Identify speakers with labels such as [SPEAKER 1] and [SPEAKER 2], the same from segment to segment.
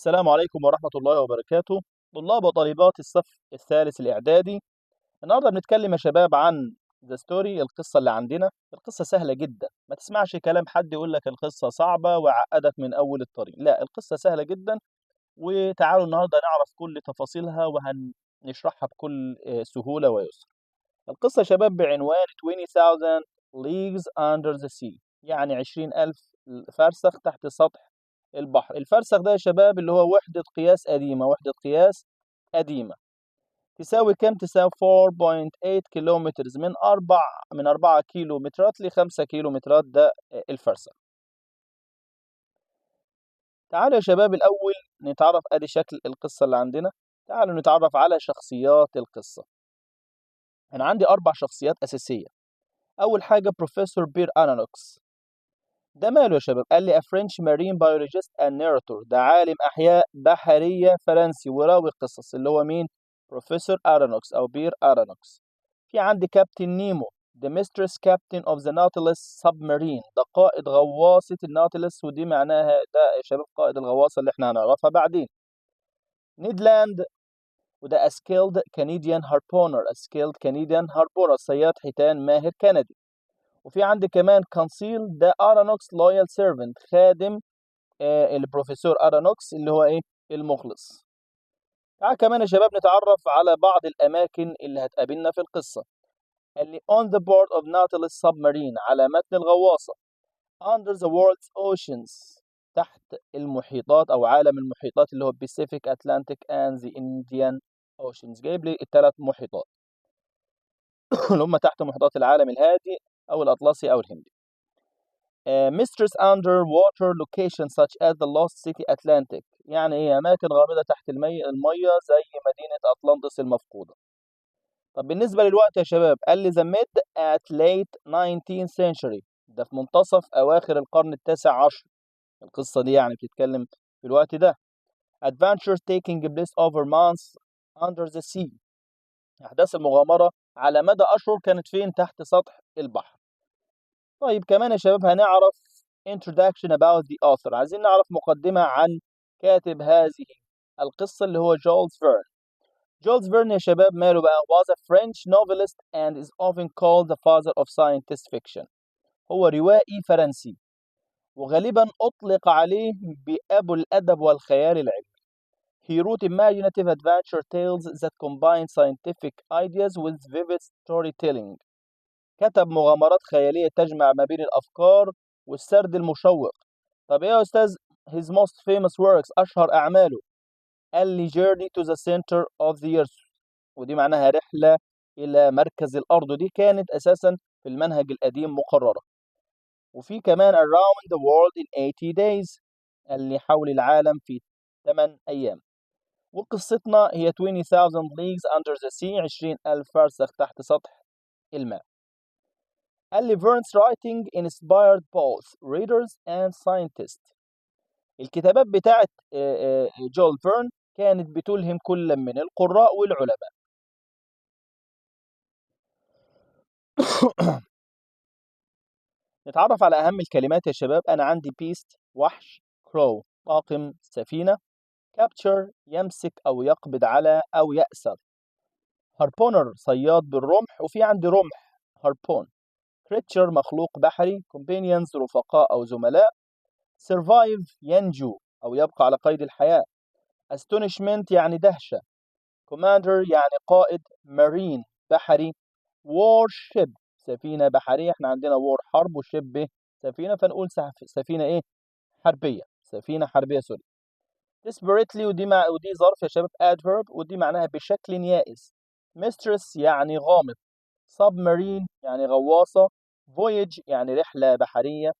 [SPEAKER 1] السلام عليكم ورحمة الله وبركاته. طلاب وطالبات الصف الثالث الإعدادي، النهاردة بنتكلم يا شباب عن ذا ستوري. القصة اللي عندنا القصة سهلة جدا، ما تسمعش كلام حد يقول لك القصة صعبة وعقدك من أول الطريق. لا، القصة سهلة جدا، وتعالوا النهاردة نعرف كل تفاصيلها وهنشرحها بكل سهولة ويسر. القصة يا شباب بعنوان 20,000 Leagues Under the Sea، يعني 20,000 فرسخ تحت سطح البحر. الفرسخ ده يا شباب اللي هو وحدة قياس قديمة، وحدة قياس قديمة. تساوي كام؟ تساوي 4.8 كيلومتر، من 4 كيلومترات ل 5 كيلومترات، ده الفرسخ. تعالوا يا شباب الأول نتعرف، أدي شكل القصة اللي عندنا. تعالوا نتعرف على شخصيات القصة. أنا عندي 4 شخصيات أساسية. أول حاجة بروفيسور بير أنانوكس. ده ماله يا شباب؟ قال لي a French marine biologist and narrator، ده عالم أحياء بحرية فرنسي وراوي قصص، اللي هو مين؟ بروفيسور أرانوكس أو بير أرانوكس. في عندي كابتن نيمو، the mistress captain of the Nautilus submarine، ده قائد غواصة الناوتيلس، ودي معناها ده يا شباب قائد الغواصة اللي احنا هنعرفها بعدين. نيد لاند، وده a skilled Canadian harpooner، a skilled Canadian harpooner، صياد حيتان ماهر كندي. وفي عندي كمان كونسيل، ده ارانوكس لويال سيرفنت، خادم البروفيسور ارانوكس اللي هو ايه؟ المخلص. تعال كمان يا شباب نتعرف على بعض الاماكن اللي هتقابلنا في القصه. اللي on the board of Nautilus submarine، على متن الغواصه. under the world's oceans، تحت المحيطات او عالم المحيطات، اللي هو Pacific Atlantic and the Indian Oceans. جايب لي الثلاث محيطات اللي هم تحت محيطات العالم الهادي او الاطلسي او الهندي. Mistress underwater location such as the Lost City Atlantic، يعني ايه؟ اماكن غامضه تحت الميه زي مدينه اطلانتس المفقوده. طب بالنسبه للوقت يا شباب، قال لي the mid at late 19th century، ده في منتصف اواخر القرن التاسع عشر. القصه دي يعني بتتكلم في الوقت ده. adventures taking place over months under the sea، احداث المغامره على مدى اشهر كانت فين؟ تحت سطح البحر. طيب كمان يا شباب هنعرف introduction about the author، عايزين نعرف مقدمة عن كاتب هذه القصة اللي هو جولز فيرن. جولز فيرن يا شباب ماله بقى؟ was a French novelist and is often called the father of science fiction، هو روائي فرنسي وغالبا أطلق عليه بأبو الأدب والخيال العلمي. He wrote imaginative adventure tales that combine scientific ideas with vivid storytelling، كتب مغامرات خيالية تجمع ما بين الأفكار والسرد المشوق. طب إيه يا أستاذ his most famous works، أشهر أعماله؟ قال لي journey to the center of the earth، ودي معناها رحلة إلى مركز الأرض، ودي كانت أساسا في المنهج القديم مقررة. وفي كمان around the world in 80 days، اللي حول العالم في 8 أيام. وقصتنا هي 20,000 leagues under the sea، 20,000 فرسخ تحت سطح الماء. قال لي Verne's writing inspired both readers and scientists، الكتابات بتاعت جول فيرن كانت بتلهم كل من القراء والعلماء. نتعرف على أهم الكلمات يا شباب. أنا عندي beast وحش، crow طاقم سفينة، capture يمسك أو يقبض على أو يأسر، harpooner صياد بالرمح، وفي عندي رمح harpoon، creature مخلوق بحري، companions رفقاء أو زملاء، survive ينجو أو يبقى على قيد الحياة، astonishment يعني دهشة، commander يعني قائد، marine بحري، warship سفينة بحرية، احنا عندنا war حرب وشب سفينة، فنقول سفينة ايه؟ حربية، سفينة حربية سوري. desperately، ودي ظرف يا شباب adverb، ودي معناها بشكل يائس. mistress يعني غامض، submarine يعني غواصة، voyage يعني رحلة بحرية،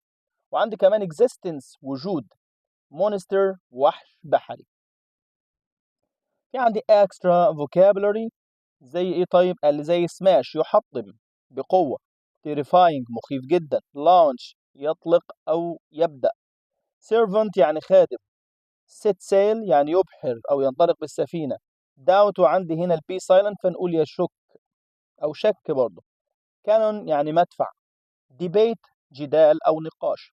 [SPEAKER 1] وعندي كمان existence وجود، monster وحش بحري. في عندي extra vocabulary زي ايه؟ طيب قال لي زي smash يحطم بقوة، terrifying مخيف جدا، launch يطلق أو يبدأ، servant يعني خادم، set sail يعني يبحر أو ينطلق بالسفينة، doubt وعندي هنا البي silent فنقول يشك أو شك برضه، cannon يعني مدفع، debate جدال أو نقاش،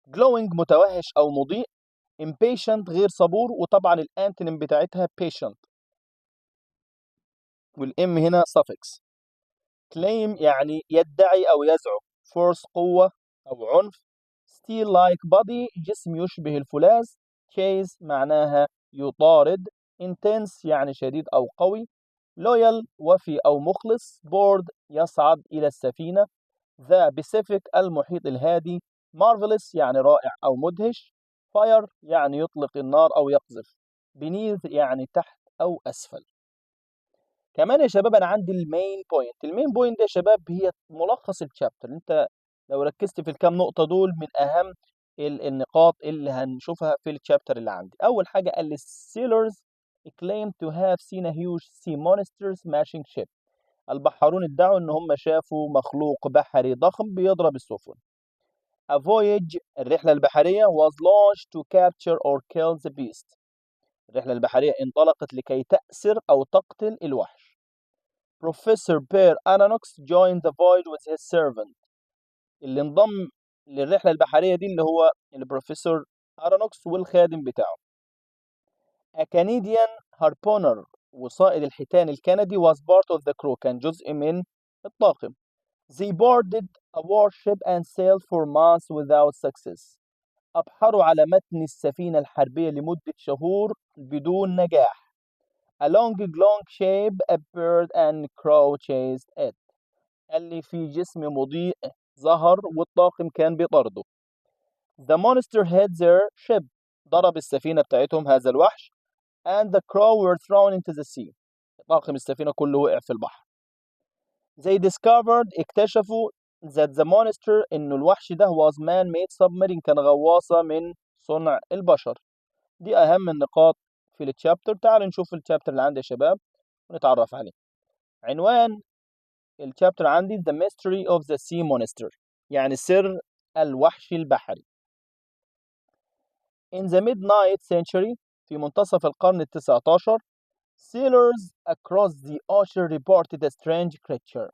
[SPEAKER 1] glowing متوهش أو مضيء، impatient غير صبور، وطبعا الانتونيم بتاعتها patient، والام هنا suffix. claim يعني يدعي أو يزعم. force قوة أو عنف. steel like body جسم يشبه الفولاذ. chase معناها يطارد. intense يعني شديد أو قوي. loyal وفي أو مخلص. board يصعد إلى السفينة. the Pacific المحيط الهادي. marvelous يعني رائع أو مدهش. fire يعني يطلق النار أو يقذف. beneath يعني تحت أو أسفل. كمان يا شباب انا عندي المين بوينت ده يا شباب هي ملخص الشابتر. انت لو ركزت في الكام نقطه دول من اهم النقاط اللي هنشوفها في الشابتر اللي عندي. اول حاجه قال لي sailors claim to have seen a huge sea monster smashing ship. البحارون ادعوا ان هم شافوا مخلوق بحري ضخم بيضرب السفن. a voyage الرحله البحريه was launched to capture or kill the beast. الرحله البحريه انطلقت لكي تأسر او تقتل الوحش. Professor Per Aronnax joined the voyage with his servant. اللي انضم للرحلة البحرية دي اللي هو البروفيسور أرونوكس والخادم بتاعه. A Canadian harpooner وصائد الحيتان الكندي was part of the crew كان جزء من الطاقم. They boarded a warship and sailed for months without success. أبحروا على متن السفينة الحربية لمدة شهور بدون نجاح. A long shape appeared and crow chased it. قال لي في جسم مضيء ظهر والطاقم كان بيطارده. The monster hit their ship. ضرب السفينة بتاعتهم هذا الوحش. And the crew were thrown into the sea. طاقم السفينة كله وقع في البحر. They discovered اكتشفوا that the monster إنه الوحش ده was man-made submarine كان غواصة من صنع البشر. دي أهم النقاط في التشابتر. تعالوا نشوف التشابتر اللي عندي يا شباب ونتعرف عليه. عنوان الشابتر عندي The Mystery of the Sea Monster يعني سر الوحش البحري. In the mid-ninth century في منتصف القرن ال19 sailors across the ocean reported a strange creature.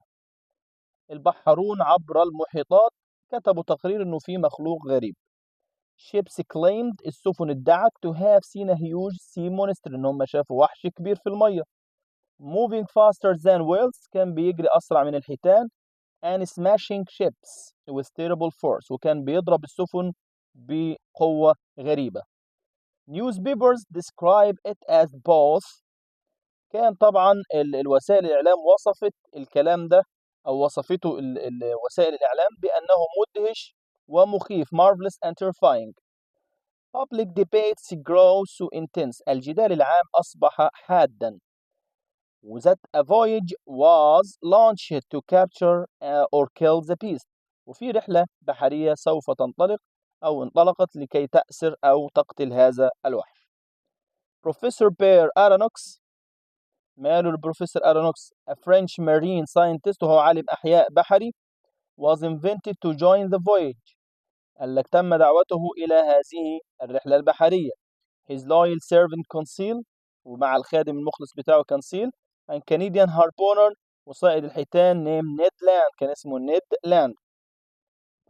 [SPEAKER 1] البحارون عبر المحيطات كتبوا تقرير انه في مخلوق غريب. Ships claimed السفن ادعت to have seen a huge sea monster ان هم شافوا وحش كبير في المية. Moving faster than whales كان بيجري اسرع من الحيتان. and smashing ships with terrible force وكان بيضرب السفن بقوة غريبة. Newspapers describe it as both. كان طبعا الوسائل الإعلام وصفت الكلام ده أو وصفته وسائل الإعلام بأنه مدهش ومخيف marvelous and terrifying. Public debates grow so intense. الجدال العام أصبح حادًا. that a voyage was launched to capture or kill the beast. وفي رحلة بحرية سوف تنطلق أو انطلقت لكي تأسر أو تقتل هذا الوحش. Professor Per Aronnax ماله البروفيسور أرونوكس a French marine scientist وهو عالم أحياء بحري was invented to join the voyage. قال لك تم دعوته إلى هذه الرحلة البحرية. His loyal servant Conseil ومع الخادم المخلص بتاعه كونسيل and Canadian harpooner وصائد الحيتان named Ned Land كان اسمه نيد لاند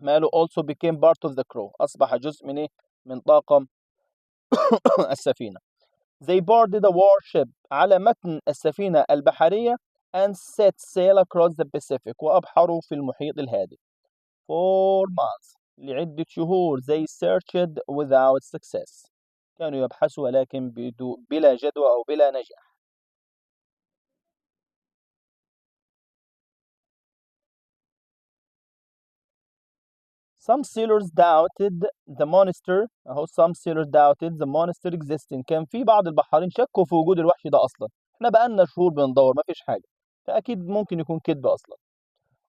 [SPEAKER 1] ماله also became part of the crew أصبح جزء من من طاقم السفينة. They boarded a warship على متن السفينة البحرية and set sail across the Pacific وأبحروا في المحيط الهادئ. 4 months لعدة شهور they searched without success كانوا يبحثوا ولكن بلا جدوى أو بلا نجاح. Some sailors doubted the monster أهو some sailors doubted the monster existing كان في بعض البحارين شكوا في وجود الوحش ده أصلا. احنا بقالنا شهور بندور مفيش حاجة فأكيد ممكن يكون كذب أصلا.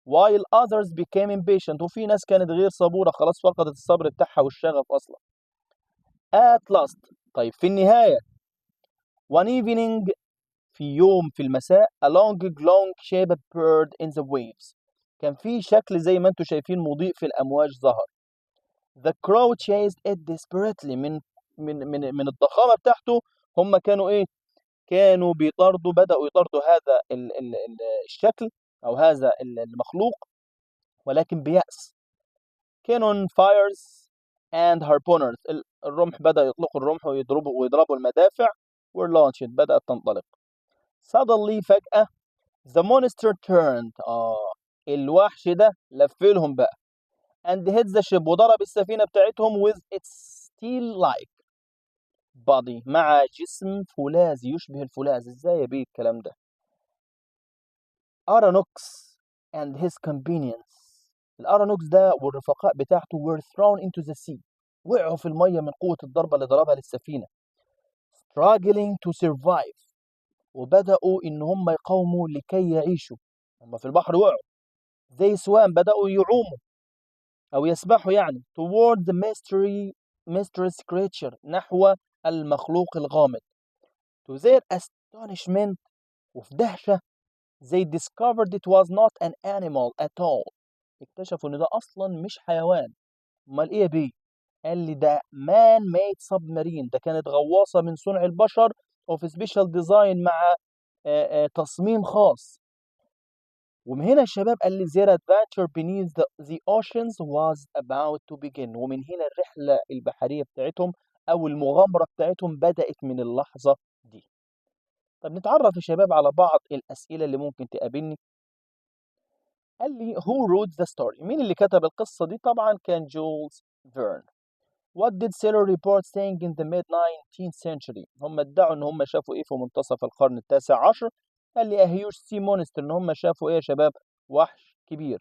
[SPEAKER 1] while others became impatient وفي ناس كانت غير صبورة خلاص فقدت الصبر بتاعها والشغف أصلا. at last طيب في النهاية one evening في يوم في المساء a long shaped bird in the waves كان في شكل زي ما انتم شايفين مضيء في الأمواج ظهر. The crow chased it desperately من الضخامة بتاعته هم كانوا إيه؟ كانوا بدأوا يطاردوا هذا الشكل أو هذا المخلوق ولكن بيأس. Cannon fires and harpooners الرمح بدأ يطلقوا الرمح ويضربوا المدافع were launched بدأت تنطلق. suddenly فجأة the monster turned الوحش ده لفلهم بقى and hit the ship وضرب السفينة بتاعتهم with its steel-like body مع جسم فولاذي يشبه الفولاذ. ازاي يا بيه الكلام ده؟ Aronnax and his companions الأرانوكس ده والرفقاء بتاعته were thrown into the sea وقعوا في المية من قوة الضربة اللي ضربها للسفينة struggling to survive وبدأوا إن هم يقاوموا لكي يعيشوا. هم في البحر وقعوا they swam بدأوا يعوموا أو يسبحوا يعني toward the mysterious creature نحو المخلوق الغامض. to their astonishment وفي دهشة they discovered it was not an animal at all اكتشفوا إن ده أصلا مش حيوان. أمال إيه يا بيه؟ قال لي ده man made submarine ده كانت غواصة من صنع البشر of special design مع تصميم خاص. ومن هنا الشباب قال لي their adventure beneath the oceans was about to begin ومن هنا الرحلة البحرية بتاعتهم أو المغامرة بتاعتهم بدأت من اللحظة دي. طب نتعرف يا شباب على بعض الأسئلة اللي ممكن تقابلني. قال لي who wrote the story مين اللي كتب القصة دي؟ طبعا كان جولز فيرن. What did sailor report saying in the mid-19th century هم ادعوا ان هم شافوا ايه في منتصف القرن التاسع عشر؟ قال لي a huge sea monster ان هم شافوا ايه يا شباب؟ وحش كبير.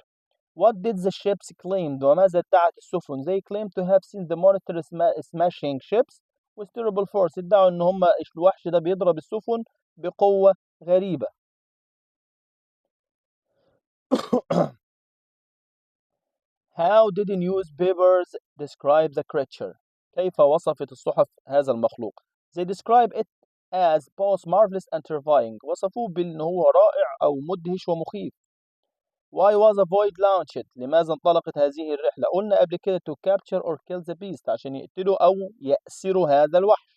[SPEAKER 1] What did the ships claim وماذا ادعت السفن؟ they claimed to have seen the monster smashing ships with terrible force ادعوا ان هم الوحش ده بيضرب السفن بقوة غريبة. How did the newspapers describe the creature كيف وصفت الصحف هذا المخلوق؟ they describe it as both marvelous and terrifying وصفوه بأن هو رائع أو مدهش ومخيف. Why was a void launched لماذا انطلقت هذه الرحلة؟ قلنا قبل كده to capture or kill the beast عشان يقتلوا أو يأسروا هذا الوحش.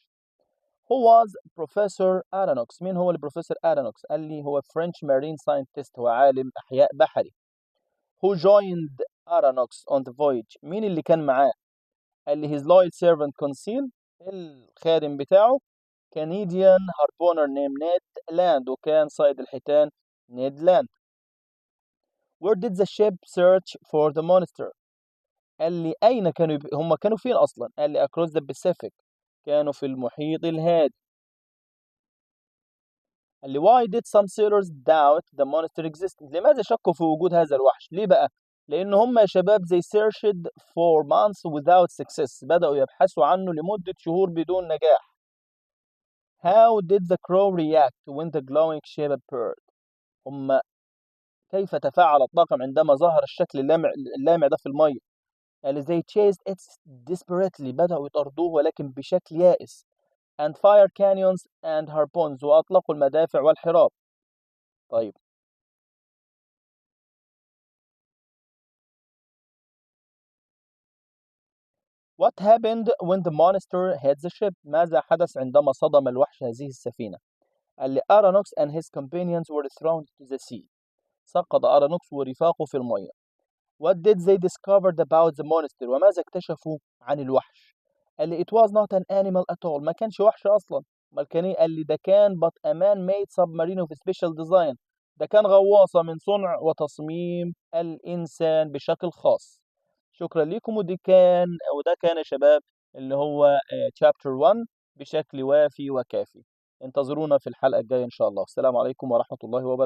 [SPEAKER 1] Who was Professor Aronnax مين هو البروفيسور أرانوكس؟ قال لي هو French marine scientist هو عالم أحياء بحري. Who joined Aronnax on the voyage مين اللي كان معاه؟ قال لي his loyal servant Conseil الخادم بتاعه Canadian harpooner named Ned Land وكان صيد الحيتان نيد لاند. Where did the ship search for the monster قال لي أين كانوا هم كانوا فين أصلا؟ قال لي across the Pacific كانوا في المحيط الهادي. قال لي why did some sailors doubt the monster existed لماذا شكوا في وجود هذا الوحش؟ ليه بقى؟ لأن هم يا شباب they searched for months without success بدأوا يبحثوا عنه لمدة شهور بدون نجاح. How did the crow react when the glowing shape appeared هم كيف تفاعل الطاقم عندما ظهر الشكل اللامع ده في المية؟ قال they chased it desperately بدأوا يطاردوه ولكن بشكل يائس and fire cannons and harpoons وأطلقوا المدافع والحراب. طيب What happened when the monster hit the ship ماذا حدث عندما صدم الوحش هذه السفينة؟ قال لي Aronnax and his companions were thrown to the sea سقط أرانوكس ورفاقه في المية. What did they discover about the monster وماذا اكتشفوا عن الوحش؟ قال لي it was not an animal at all ما كانش وحش أصلا. امال كان ايه؟ قال لي ده كان but a man made submarine of special design ده كان غواصة من صنع وتصميم الإنسان بشكل خاص. شكرا لكم وده كان يا شباب اللي هو chapter 1 بشكل وافي وكافي. انتظرونا في الحلقة الجاية إن شاء الله. السلام عليكم ورحمة الله وبركاته.